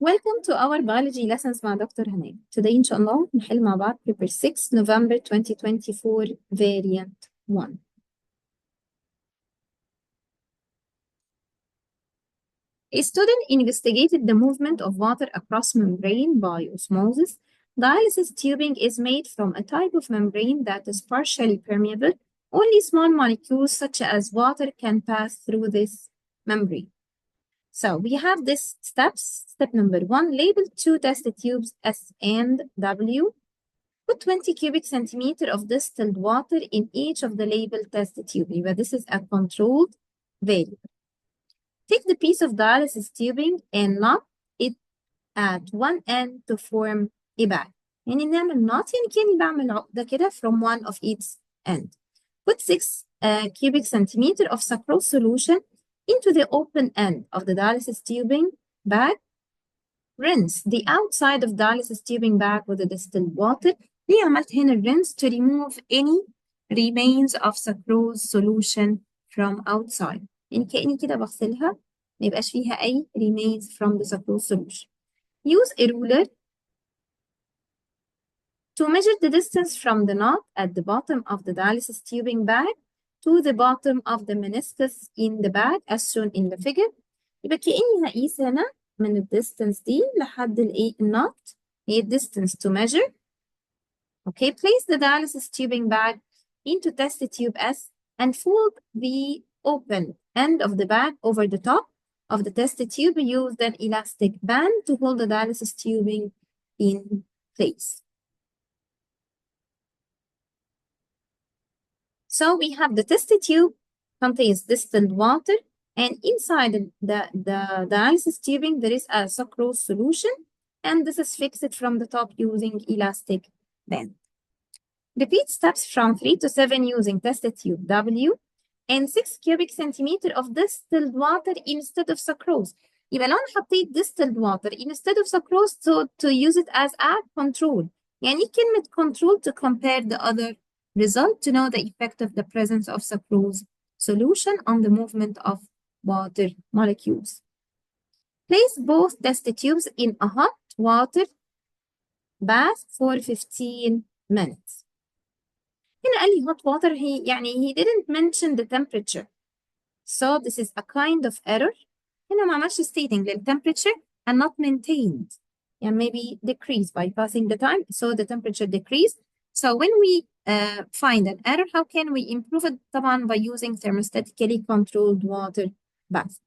Welcome to our biology lessons مع دكتور هناء. Today إن شاء الله نحل مع بعض paper 6 November 2024 variant 1. A student investigated the movement of water across membrane by osmosis. Dialysis tubing is made from a type of membrane that is partially permeable. Only small molecules such as water can pass through this membrane. So we have these steps. Step number 1, label 2 test tubes S and W. Put 20 cubic centimeter of distilled water in each of the labeled test tube. But this is a controlled variable. Take the piece of dialysis tubing and knot it at one end to form a bag. يعني نعمل knot يعني كأني بعمل عقدة كده from one of each end. Put 6 cubic centimeter of sucrose solution into the open end of the dialysis tubing bag. Rinse the outside of dialysis tubing bag with the distilled water. ليه عملت هنا rinse? To remove any remains of sucrose solution from outside. يعني كأني كده بغسلها ما يبقاش فيها أي remains from the sucrose solution. Use a ruler to measure the distance from the knot at the bottom of the dialysis tubing bag to the bottom of the meniscus in the bag as shown in the figure. يبقى كأني هقيس هنا من الديستنس دي لحد الايه النوت هي distance to measure. Okay, place the dialysis tubing bag into test tube S and fold the open end of the bag over the top of the test tube. Use an elastic band to hold the dialysis tubing in place. So we have the test tube contains distilled water, and inside the dialysis tubing there is a sucrose solution, and this is fixed from the top using elastic band. Repeat steps from 3 to 7 using test tube W and 6 cubic centimeter of distilled water instead of sucrose. يبقى لو أنا حطيت distilled water instead of sucrose to use it as a control. يعني كلمة control to compare the other result to know the effect of the presence of sucrose solution on the movement of water molecules. Place both test tubes in a hot water bath for 15 minutes. هنا قال لي hot water he didn't mention the temperature. So this is a kind of error. هنا ما عملش stating the temperature and not maintained. And maybe decreased by passing the time. So the temperature decreased. So when we find an error, how can we improve it? طبعا by using thermostatically controlled water bath.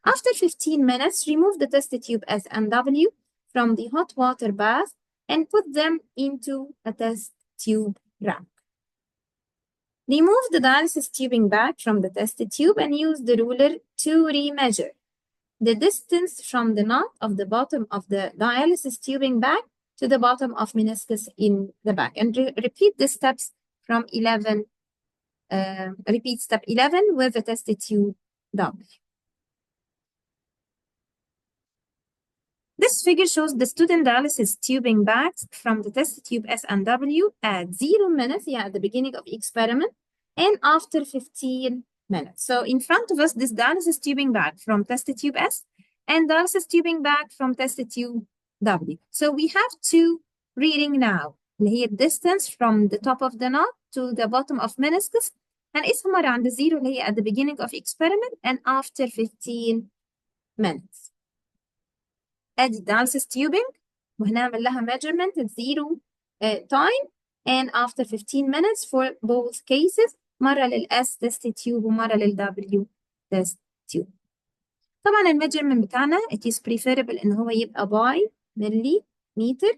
After 15 minutes, remove the test tube S and W from the hot water bath and put them into a test tube rack. Remove the dialysis tubing bag from the test tube and use the ruler to remeasure the distance from the knot of the bottom of the dialysis tubing bag to the bottom of meniscus in the bag. And repeat the steps from 11. Repeat step 11 with the test tube W. This figure shows the student dialysis tubing bags from the test tube S and W at 0 minutes, at the beginning of experiment, and after 15 minutes. So in front of us, this dialysis tubing bag from test tube S and dialysis tubing bag from test tube W. So we have two reading now. Here distance from the top of the knot to the bottom of meniscus. And it's عند 0 اللي هي at the beginning of experiment and after 15 minutes. ادي dialysis tubing وهنعمل لها measurement at 0 time and after 15 minutes for both cases. مرة للS test tube ومرة للW test tube. طبعا الميجرمنت بتاعنا it is preferable ان هو يبقى by millimeter.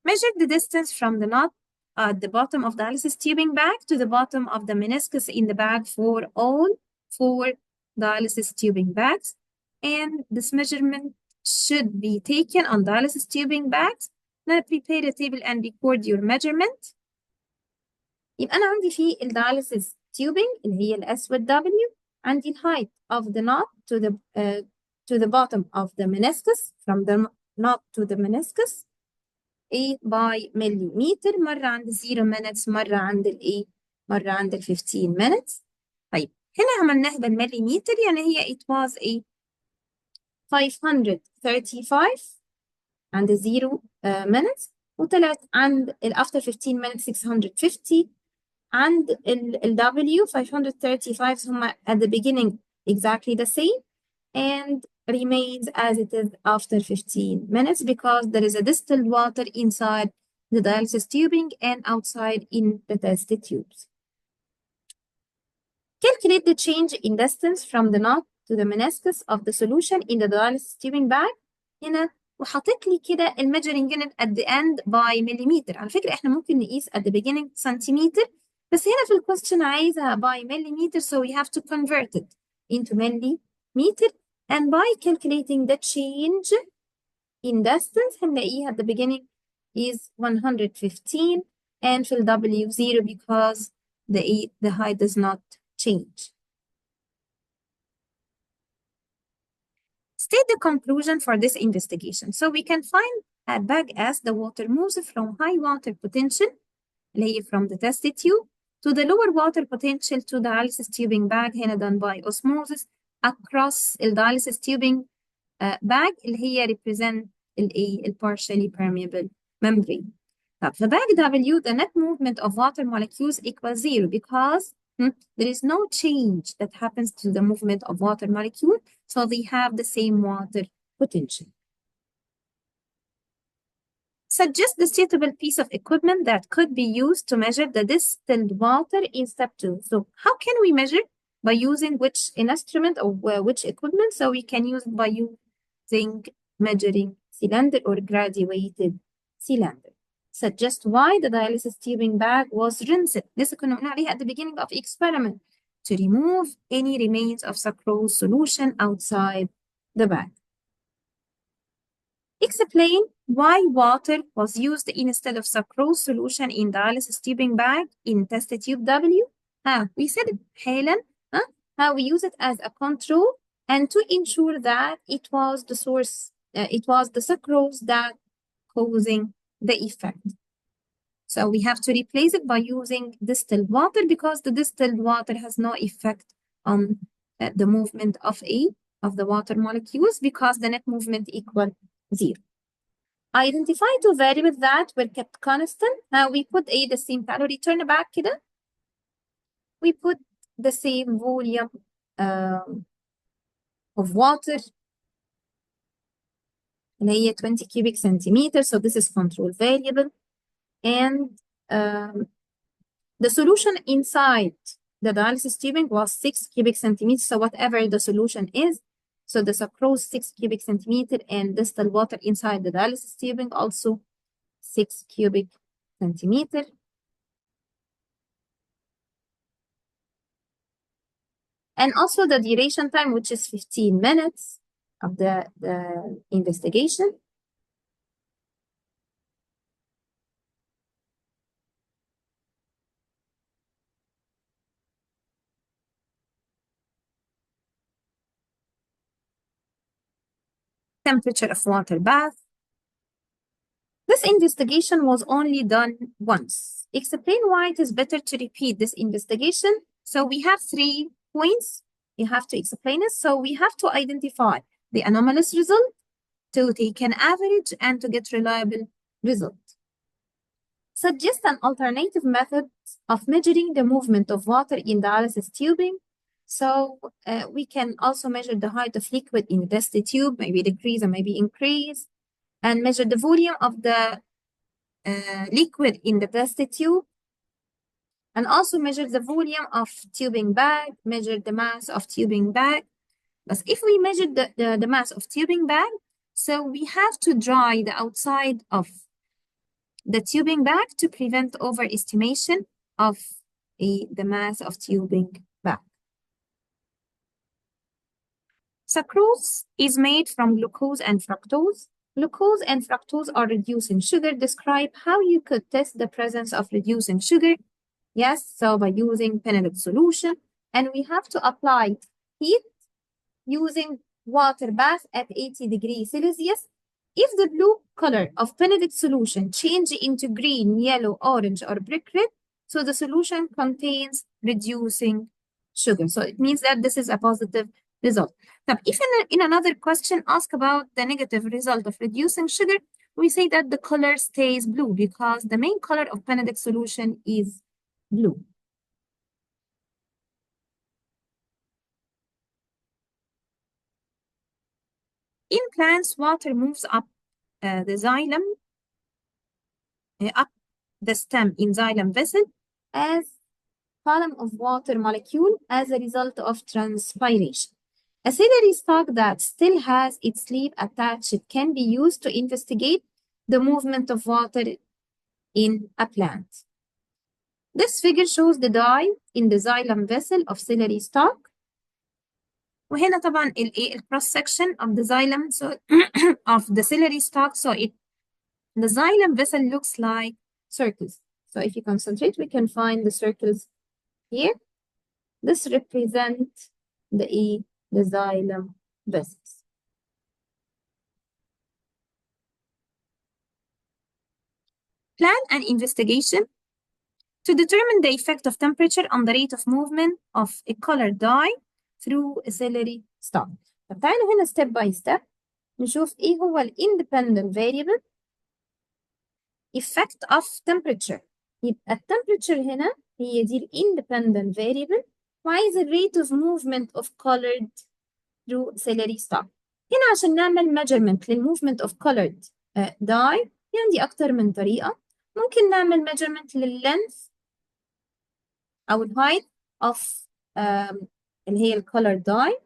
Measure the distance from the knot at the bottom of the dialysis tubing bag to the bottom of the meniscus in the bag for all 4 dialysis tubing bags. And this measurement should be taken on dialysis tubing bags. Now prepare a table and record your measurement. يبقى أنا عندي في dialysis tubing اللي هي ال S وال W. عندي ال height of the knot to the bottom of the meniscus from the knot to the meniscus by millimeter. مرة عند 0 minutes مرة عند مرة عند 15 minutes. طيب هنا عملناها بالمليمتر يعني هي it was 535 عند 0 minutes، وطلعت عند after 15 minutes 650. عند ال W 535 هم at the beginning exactly the same and remains as it is after 15 minutes because there is a distilled water inside the dialysis tubing and outside in the tested tubes. Calculate the change in distance from the knot to the meniscus of the solution in the dialysis tubing bag. هنا وحاطط لي كده الميجرنج unit at the end by millimeter. على فكرة احنا ممكن نقيس at the beginning سنتيمتر، بس هنا في الكويستشن عايزها by millimeter, so we have to convert it into millimeter, and by calculating the change in distance هنلاقيها at the beginning is 115 and في ال W 0 because the height does not change. State the conclusion for this investigation. So we can find at bag S the water moves from high water potential, from the tested tube, to the lower water potential to the dialysis tubing bag هنا done by osmosis across the dialysis tubing bag اللي هي represent ال partially permeable membrane. طب في bag W the net movement of water molecules equals 0 because there is no change that happens to the movement of water molecule, so they have the same water potential. Suggest the suitable piece of equipment that could be used to measure the distilled water in step 2. So how can we measure? By using which instrument or which equipment? So we can use it by using measuring cylinder or graduated cylinder. Suggest why the dialysis tubing bag was rinsed. This كنا قلنا عليها at the beginning of experiment to remove any remains of sucrose solution outside the bag. Explain why water was used instead of sucrose solution in dialysis tubing bag in test tube W. We said it حالا. How we use it as a control and to ensure that it was the source, it was the sucrose that causing the effect. So we have to replace it by using distilled water because the distilled water has no effect on the movement of the water molecules because the net movement equal 0. Identify two variables that were kept constant. We put the same calorie. Turn back كده. We put the same volume of water. اللي هي 20 cubic centimeters. So this is control variable. And the solution inside the dialysis tubing was 6 cubic centimeters. So whatever the solution is, so the sucrose 6 cubic centimeter and distilled water inside the dialysis tubing also 6 cubic centimeter. And also the duration time, which is 15 minutes of the investigation. Temperature of water bath. This investigation was only done once. Explain why it is better to repeat this investigation. So we have 3 points. You have to explain it. So we have to identify the anomalous result, to take an average, and to get reliable result. Suggest an alternative method of measuring the movement of water in dialysis tubing. So we can also measure the height of liquid in the tested tube, maybe decrease and maybe increase, and measure the volume of the liquid in the tested tube, and also measure the volume of tubing bag, measure the mass of tubing bag. But if we measure the mass of tubing bag, so we have to dry the outside of the tubing bag to prevent overestimation of the mass of tubing bag. Sucrose is made from glucose and fructose. Glucose and fructose are reduced in sugar. Describe how you could test the presence of reducing sugar. Yes, so by using Benedict solution, and we have to apply heat using water bath at 80 degrees Celsius. If the blue color of Benedict solution change into green, yellow, orange, or brick red, so the solution contains reducing sugar. So it means that this is a positive result. طب if in another question ask about the negative result of reducing sugar, we say that the color stays blue because the main color of Benedict solution is blue. In plants, water moves up the xylem, up the stem in xylem vessel as column of water molecule as a result of transpiration. A celery stalk that still has its leaf attached can be used to investigate the movement of water in a plant. This figure shows the dye in the xylem vessel of celery stalk. وهنا طبعا cross section of the xylem so of the celery stalk, so the xylem vessel looks like circles. So if you concentrate, we can find the circles here. This represents the xylem vessels. Plan an investigation to determine the effect of temperature on the rate of movement of a colored dye through a celery stalk. طب تعالوا هنا step by step نشوف ايه هو ال independent variable effect of temperature. يبقى temperature هنا هي دي ال independent variable وعايز ال rate of movement of colored through celery stalk. هنا عشان نعمل measurement للmovement of colored dye عندي أكتر من طريقة. ممكن نعمل measurement للlength أو height of اللي هي الcolor dye.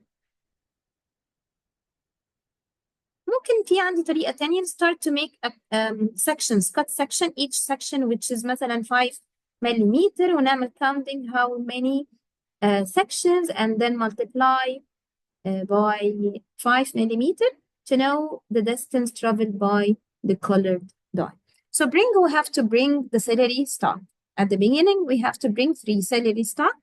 ممكن في عندي طريقة تانية start to make sections, cut section, each section which is مثلا 5 millimeter ونعمل counting how many sections and then multiply by 5 millimeter to know the distance traveled by the colored dye. So we have to bring the celery stalk. At the beginning, we have to bring 3 celery stalk.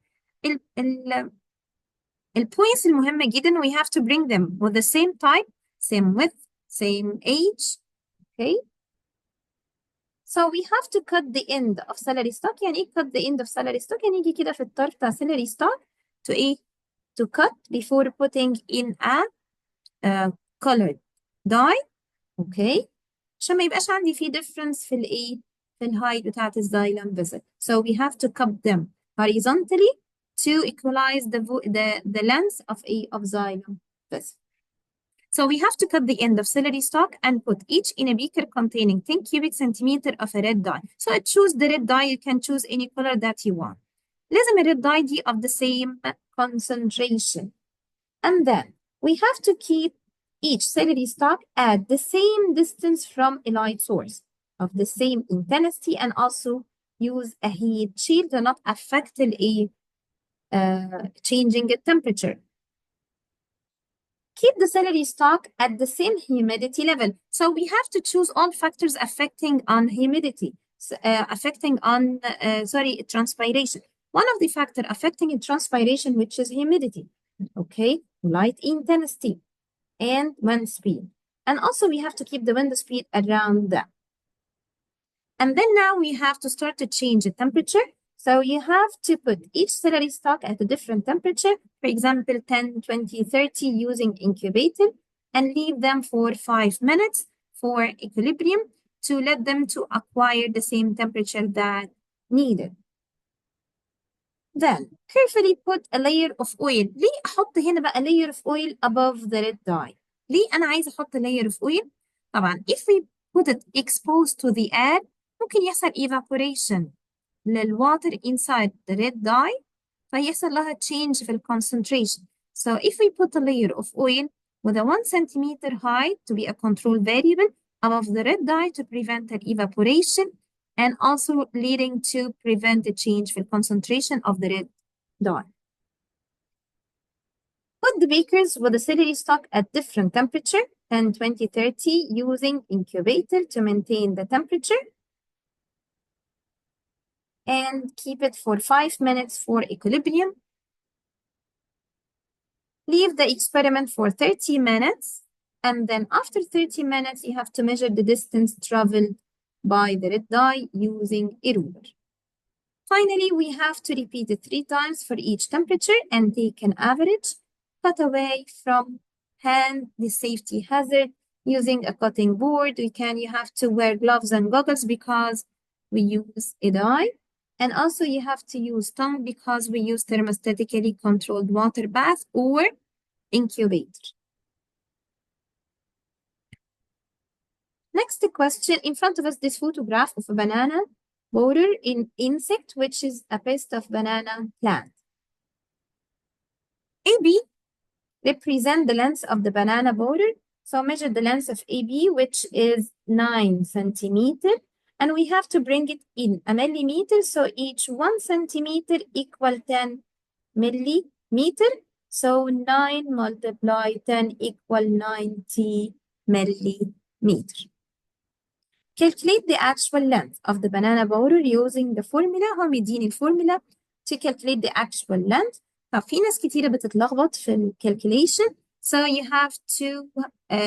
الpoints المهمة جدا, we have to bring them with the same type, same width, same age, okay? So we have to cut the end of celery stalk. يعني ايه cut the end of celery stalk؟ يعني يجي كده في الطرف بتاع celery stalk to ايه؟ To cut before putting in a colored dye, okay? عشان ما يبقاش عندي في difference في الايه؟ في الهايت بتاعت الزايلم vessel. So we have to cut them horizontally to equalize the length of xylem vessel. So we have to cut the end of celery stalk and put each in a beaker containing 10 cubic centimeter of a red dye. So choose the red dye, you can choose any color that you want. لازم الred dye دي of the same concentration. And then we have to keep each celery stalk at the same distance from a light source of the same intensity and also use a heat shield to not affect changing the temperature. Keep the celery stalk at the same humidity level. So we have to choose all factors affecting on humidity, transpiration. One of the factors affecting transpiration, which is humidity, okay, light intensity, and wind speed. And also we have to keep the wind speed around that. And then now we have to start to change the temperature. So you have to put each celery stalk at a different temperature, for example, 10, 20, 30 using incubator, and leave them for 5 minutes for equilibrium to let them to acquire the same temperature that needed. Then carefully put a layer of oil. ليه أحط هنا بقى layer of oil above the red dye؟ ليه أنا عايزة أحط layer of oil؟ طبعا if we put it exposed to the air ممكن يحصل evaporation للwater inside the red dye فيحصل لها change في concentration. So if we put a layer of oil with a 1 centimeter height to be a control variable above the red dye to prevent an evaporation and also leading to prevent the change in concentration of the red dye. Put the beakers with the celery stalk at different temperature, 10, 20, 30, using incubator to maintain the temperature. And keep it for 5 minutes for equilibrium. Leave the experiment for 30 minutes. And then after 30 minutes, you have to measure the distance traveled by the red dye using a ruler. Finally, we have to repeat it 3 times for each temperature and take an average. cut away from hand the safety hazard using a cutting board. You have to wear gloves and goggles because we use a dye. And also you have to use tongue because we use thermostatically controlled water bath or incubator. Next question, in front of us, this photograph of a banana border in insect, which is a pest of banana plant. AB represent the length of the banana border. So measure the length of AB, which is 9 centimeter, and we have to bring it in a millimeter. So each 1 centimeter equal 10 millimeter. So 9 multiply 10 equal 90 millimeter. Calculate the actual length of the banana border using the formula. هو مديني الفورمولا to calculate the actual length. طب في ناس كتيرة بتتلخبط في ال calculation. So you have to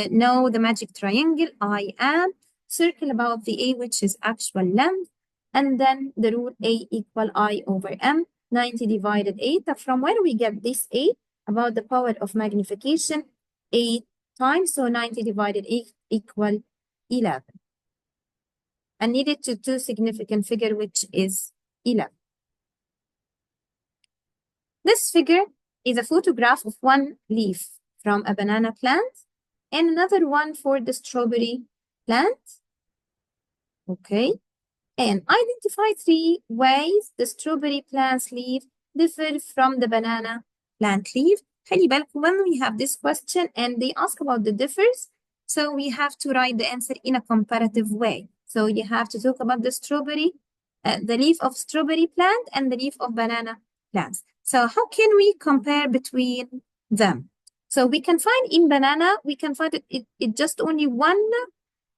know the magic triangle, I am, circle about the A, which is actual length, and then the rule A equal I over M, 90 divided 8. From where we get this A? About the power of magnification, 8 times, so 90 divided 8 equal 11. And needed to two significant figure, which is 11. This figure is a photograph of one leaf from a banana plant and another one for the strawberry plant. Okay. And identify 3 ways the strawberry plant's leaf differ from the banana plant leaf. خلي بالكم when we have this question and they ask about the differs, so we have to write the answer in a comparative way. So you have to talk about the strawberry, the leaf of strawberry plant and the leaf of banana plants. So how can we compare between them? So we can find in banana, we can find it just only one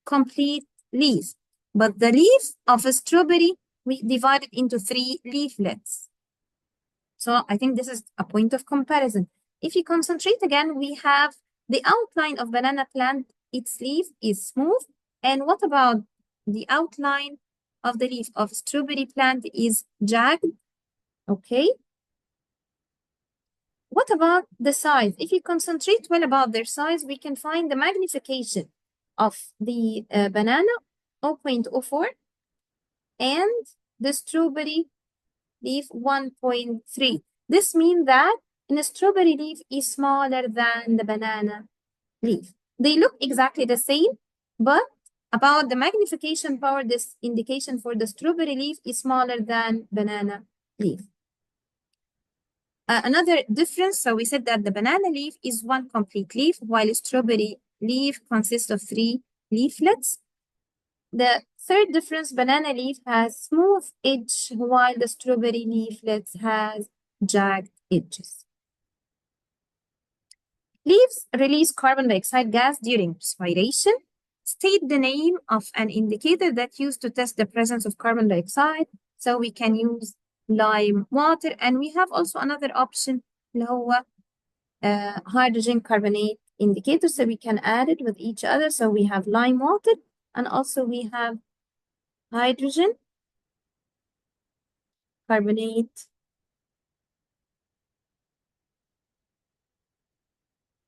complete leaf. But the leaf of a strawberry, we divide it into 3 leaflets. So I think this is a point of comparison. If you concentrate again, we have the outline of banana plant, its leaf is smooth. And what about the outline of the leaf of strawberry plant is jagged? Okay. What about the size? If you concentrate well about their size, we can find the magnification of the banana 0.04 and the strawberry leaf 1.3. This means that the strawberry leaf is smaller than the banana leaf. They look exactly the same, but about the magnification power, this indication for the strawberry leaf is smaller than banana leaf. Another difference, so we said that the banana leaf is one complete leaf, while strawberry leaf consists of 3 leaflets. The third difference, banana leaf has smooth edge, while the strawberry leaflets has jagged edges. Leaves release carbon dioxide gas during respiration. State the name of an indicator that used to test the presence of carbon dioxide. So we can use lime water, and we have also another option اللي هو hydrogen carbonate indicator, so we can add it with each other. So we have lime water, and also we have hydrogen carbonate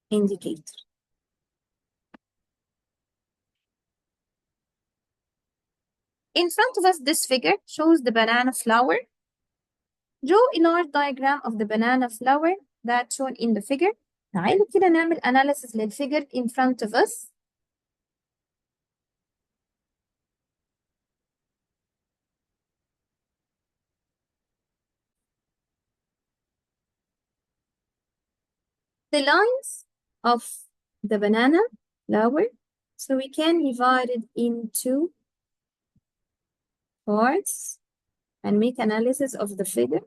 indicator. In front of us, this figure shows the banana flower. Draw a large diagram of the banana flower that's shown in the figure. تعالوا كده نعمل analysis للفيجر in front of us. The lines of the banana flower, so we can divide it into parts and make analysis of the figure.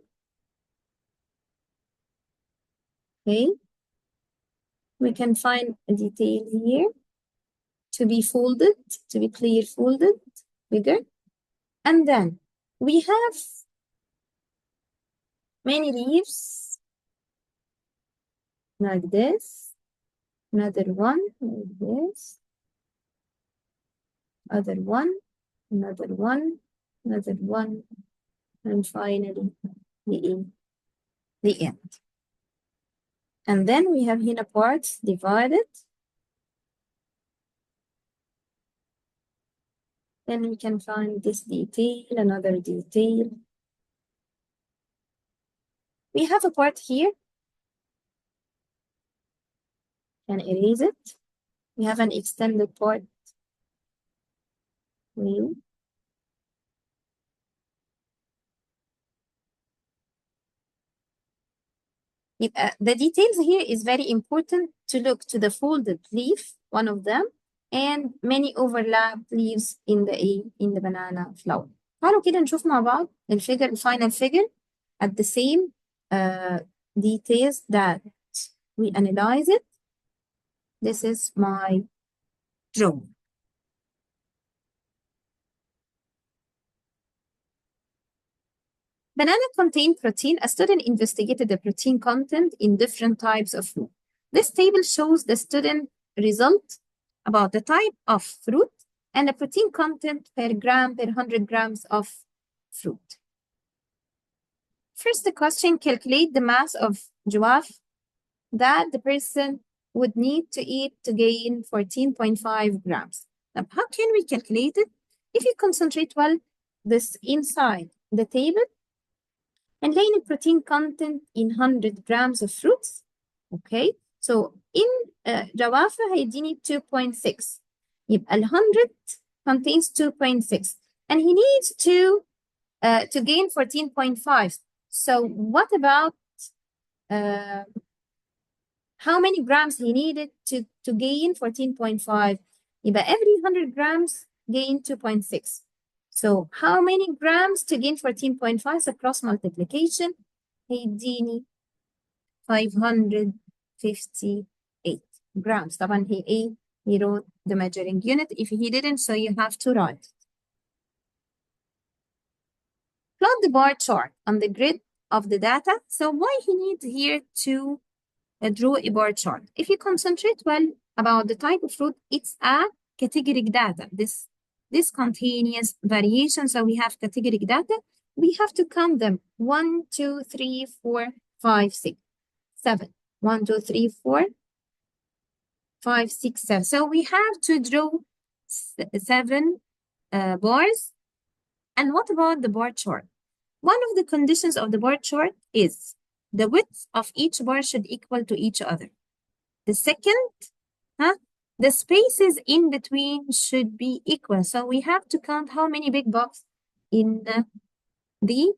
Okay, we can find a detail here to be folded, to be clear folded figure. And then we have many leaves like this, another one like this, other one, another one, another one, and finally the end. And then we have here parts divided. Then we can find this detail, another detail. We have a part here. Can erase it. We have an extended part. The details here is very important to look to the folded leaf, one of them, and many overlapped leaves in the banana flower. تعالوا كده نشوف مع بعض الفاينل figure at the same details that we analyze it. This is my drawing. Banana contain protein. A student investigated the protein content in different types of fruit. This table shows the student result about the type of fruit and the protein content per gram per 100 grams of fruit. First, the question: calculate the mass of jawaf that the person would need to eat to gain 14.5 grams. Now, how can we calculate it? If you concentrate well this inside the table, and gain protein content in 100 grams of fruits. Okay, so in جوافة هيديني 2.6. يبقى 100 contains 2.6, and he needs to gain 14.5. So what about how many grams he needed to gain 14.5? يبقى every 100 grams gain 2.6. So how many grams to gain 14.5? So cross multiplication هيديني 558 grams. طبعا he wrote the measuring unit. If he didn't, so you have to write. Plot the bar chart on the grid of the data. So why he needs here to draw a bar chart? If you concentrate well about the type of fruit, it's a categoric data. This continuous variation. So we have categoric data. We have to count them. 1, 2, 3, 4, 5, 6, 7. 1, 2, 3, 4, 5, 6, 7. So we have to draw 7 bars. And what about the bar chart? One of the conditions of the bar chart is the width of each bar should equal to each other. The second, the spaces in between should be equal. So we have to count how many big boxes in the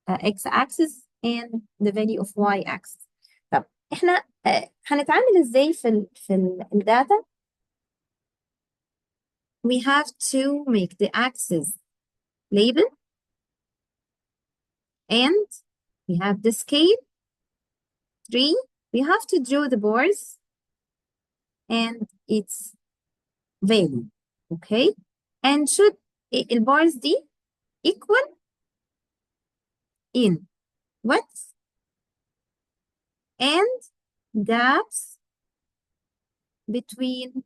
x-axis and the value of y-axis. طب احنا هنتعامل ازاي في الداتا؟ We have to make the axis label, and we have the scale 3. We have to draw the bars and its value. Okay, and should البارز دي equal in width and gaps between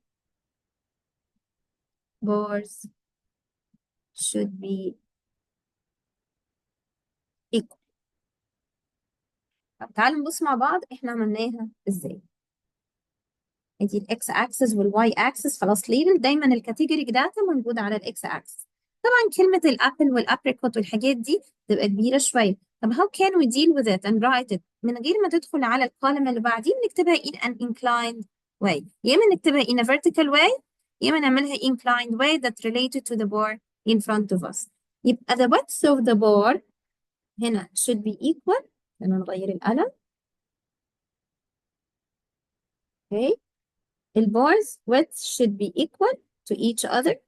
bars should be equal. طب تعالوا نبص مع بعض احنا عملناها ازاي. ادي الاكس اكسس والواي اكسس خلاص ليبل. دايما الكاتيجوري داتا موجوده على الاكس اكسس. طبعا كلمه الابل والابريكوت والحاجات دي تبقى كبيره شويه. طب how can we deal with it and write it من غير ما تدخل على الكولم اللي بعدين؟ نكتبها in an inclined way. يا اما نكتبها in a vertical way يا اما نعملها inclined way that related to the bar in front of us. يبقى the width of the bar هنا should be equal. خلينا نغير القلم. Okay. The bars width should be equal to each other.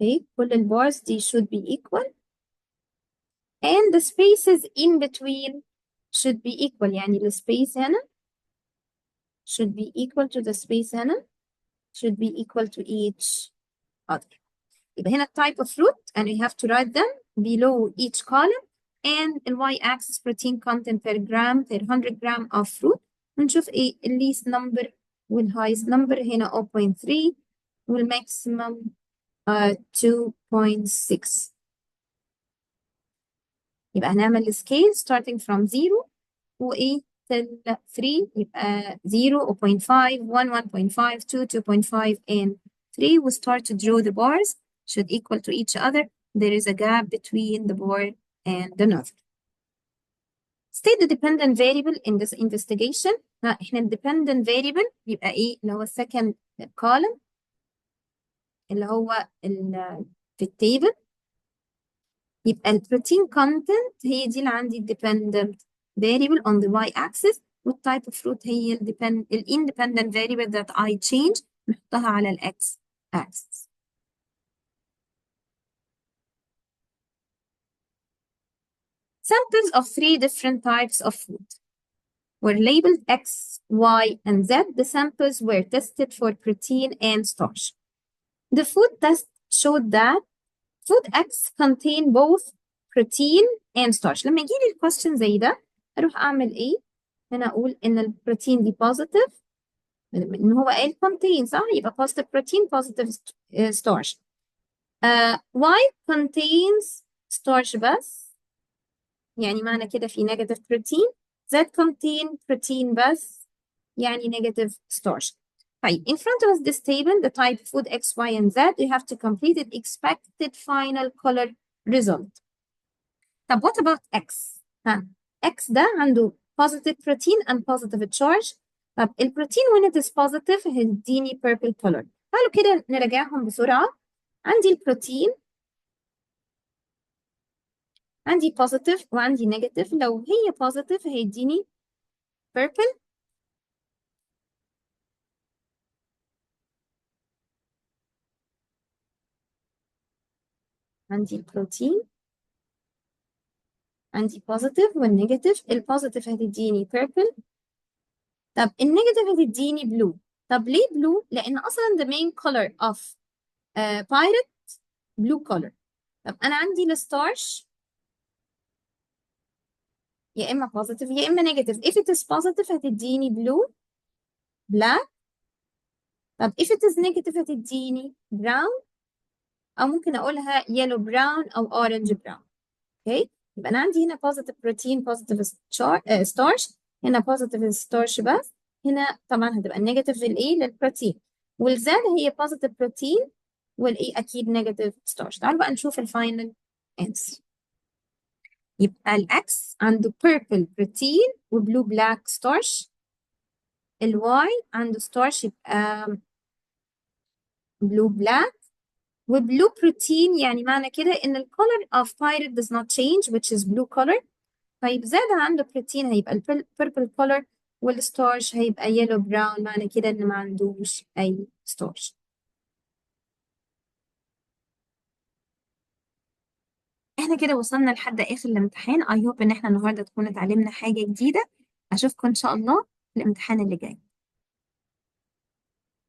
Okay. كل البارز دي should be equal. And the spaces in between should be equal. يعني the space هنا should be equal to the space هنا should be equal to each other. يبقى هنا type of fruit and we have to write them below each column, and the y-axis protein content per gram per 100 gram of fruit. ونشوف ايه least number والhighest number. هنا 0.3 والmaximum 2.6. يبقى هنعمل scale starting from 0 و8 till 3 يبقى 0.5 1 1.5 2 2.5 and 3. We start to draw the bars should equal to each other. There is a gap between the bar and another. State the dependent variable in this investigation. احنا ال dependent variable يبقى ايه اللي هو second column اللي هو في التيبل. يبقى البروتين content هي دي اللي عندي dependent variable on the y-axis والtype of fruit هي ال independent variable that I change نحطها على ال x-axis. Samples of 3 different types of food were labeled X, Y, and Z. The samples were tested for protein and starch. The food test showed that food X contain both protein and starch. لما يجي لي الكويستشن زي ده اروح اعمل ايه؟ هنا اقول ان البروتين دي positive ان هو قال contain صح؟ يبقى positive protein positive starch. Y contains starch بس يعني معنى كده في negative protein. Z contain protein بس يعني negative starch. طيب in front of us this table the type food X, Y, and Z you have to complete the expected final color result. طب what about X؟ X ده عنده positive protein and positive charge. طب البروتين when it is positive هيديني purple color. تعالوا كده نراجعهم بسرعة. عندي البروتين عندي positive وعندي negative. لو هي positive هيديني purple. عندي البروتين عندي positive والنيجاتيف. البوزيتيف هتديني purple. طب النيجاتيف هتديني blue. طب ليه blue؟ لأن أصلا the main color of pirate blue color. طب أنا عندي الستارش يا إما positive يا إما negative. If it is positive هتديني blue black. طب if it is negative هتديني brown أو ممكن أقولها yellow brown أو orange brown. اوكي يبقى أنا عندي هنا positive protein positive starch هنا positive starch بس. هنا طبعا هتبقى النيجاتيف الايه للبروتين والزاد هي positive protein والايه اكيد negative starch. تعالوا بقى نشوف الفاينل answer. يبقى الاكس عنده purple protein وبلو black starch. الواي عنده starch يبقى blue black وبلو protein يعني معنى كده ان ال color of pirate does not change which is blue color. طيب زاد عنده بروتين هيبقى البيربل كولر والستارش هيبقى يلو براون معنى كده ان ما عندوش اي ستارش. احنا كده وصلنا لحد اخر الامتحان. I hope ان احنا النهارده تكون اتعلمنا حاجة جديدة. اشوفكم ان شاء الله في الامتحان اللي جاي.